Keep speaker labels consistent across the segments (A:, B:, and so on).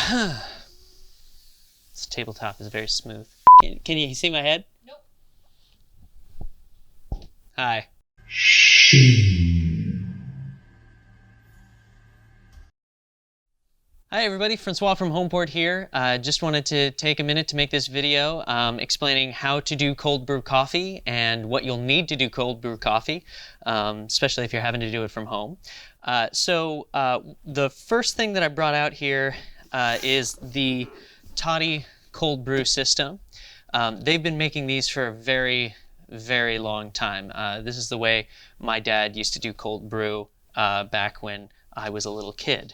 A: This tabletop is very smooth. Can you see my head?
B: Nope.
A: Hi. Hi everybody, Francois from Homeport here. Just wanted to take a minute to make this video explaining how to do cold brew coffee and what you'll need to do cold brew coffee, especially if you're having to do it from home. The first thing that I brought out here is the Toddy cold brew system. They've been making these for a very, very long time. This is the way my dad used to do cold brew back when I was a little kid.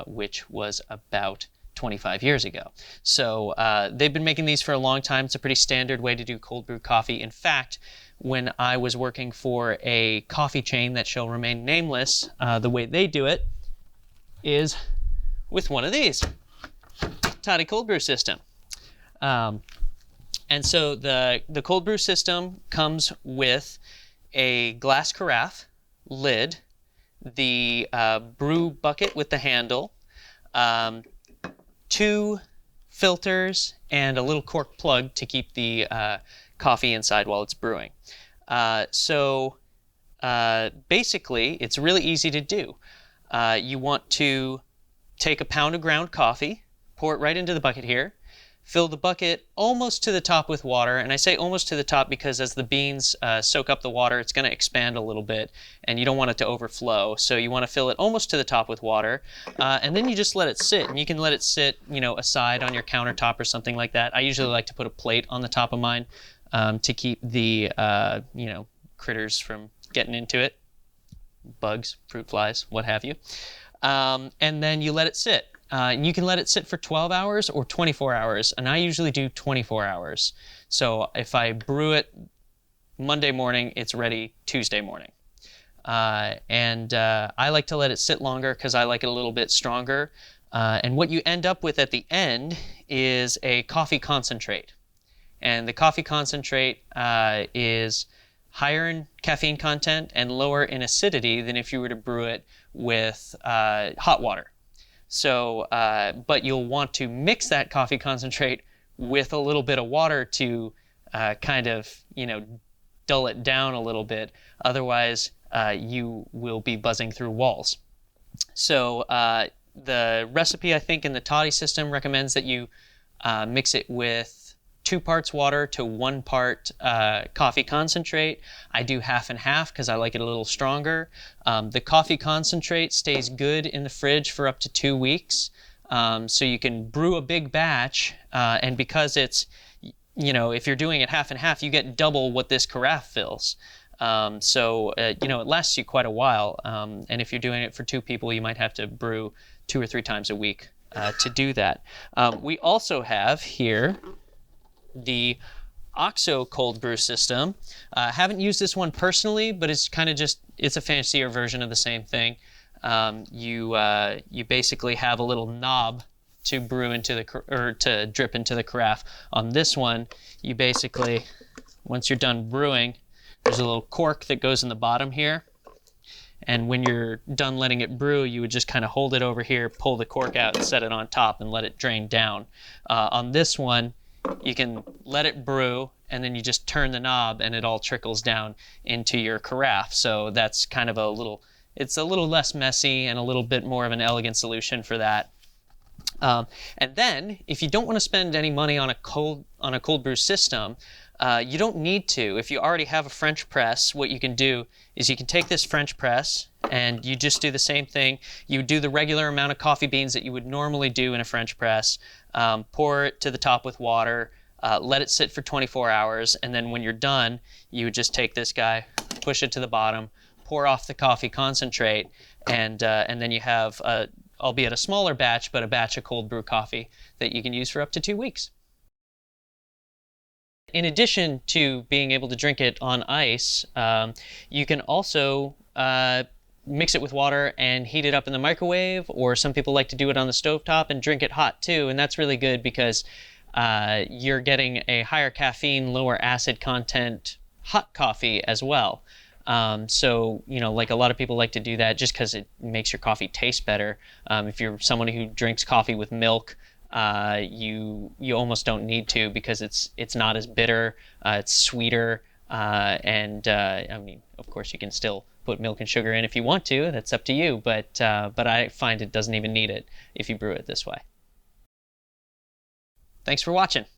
A: Which was about 25 years ago. So they've been making these for a long time. It's a pretty standard way to do cold brew coffee. In fact, when I was working for a coffee chain that shall remain nameless, the way they do it is with one of these, Toddy cold brew system. And so the cold brew system comes with a glass carafe, lid, the brew bucket with the handle, 2 filters, and a little cork plug to keep the coffee inside while it's brewing. Basically, it's really easy to do. You want to take a pound of ground coffee, pour it right into the bucket here, fill the bucket almost to the top with water, and I say almost to the top because as the beans soak up the water, it's going to expand a little bit, and you don't want it to overflow, so you want to fill it almost to the top with water, and then you just let it sit, and you can let it sit, aside on your countertop or something like that. I usually like to put a plate on the top of mine to keep the, critters from getting into it, bugs, fruit flies, what have you, and then you let it sit. And you can let it sit for 12 hours or 24 hours, and I usually do 24 hours. So if I brew it Monday morning, it's ready Tuesday morning. I like to let it sit longer because I like it a little bit stronger. And what you end up with at the end is a coffee concentrate. And the coffee concentrate is higher in caffeine content and lower in acidity than if you were to brew it with hot water. So, but you'll want to mix that coffee concentrate with a little bit of water to dull it down a little bit. Otherwise, you will be buzzing through walls. So the recipe, I think, in the Toddy system recommends that you mix it with 2 parts water to 1 part coffee concentrate. I do half and half because I like it a little stronger. The coffee concentrate stays good in the fridge for up to 2 weeks. So you can brew a big batch, and because it's, if you're doing it half and half, you get double what this carafe fills. It lasts you quite a while. And if you're doing it for 2 people, you might have to brew 2 or 3 times a week to do that. We also have here the OXO cold brew system. Haven't used this one personally, but it's kind of it's a fancier version of the same thing. You basically have a little knob to brew into to drip into the carafe. On this one, you basically, once you're done brewing, there's a little cork that goes in the bottom here. And when you're done letting it brew, you would just kind of hold it over here, pull the cork out, and set it on top and let it drain down. On this one, you can let it brew, and then you just turn the knob, and it all trickles down into your carafe. So that's kind of it's a little less messy and a little bit more of an elegant solution for that. And then, if you don't want to spend any money on a cold brew system, you don't need to. If you already have a French press, what you can do is you can take this French press and you just do the same thing. You do the regular amount of coffee beans that you would normally do in a French press, pour it to the top with water, let it sit for 24 hours, and then when you're done, you would just take this guy, push it to the bottom, pour off the coffee concentrate, and then you have, albeit a smaller batch, but a batch of cold brew coffee that you can use for up to 2 weeks. In addition to being able to drink it on ice, you can also mix it with water and heat it up in the microwave, or some people like to do it on the stovetop and drink it hot too, and that's really good because you're getting a higher caffeine, lower acid content hot coffee as well. So, like a lot of people like to do that just because it makes your coffee taste better. If you're someone who drinks coffee with milk, you almost don't need to because it's not as bitter, it's sweeter, and I mean, of course, you can still put milk and sugar in if you want to. That's up to you, but I find it doesn't even need it if you brew it this way. Thanks for watching.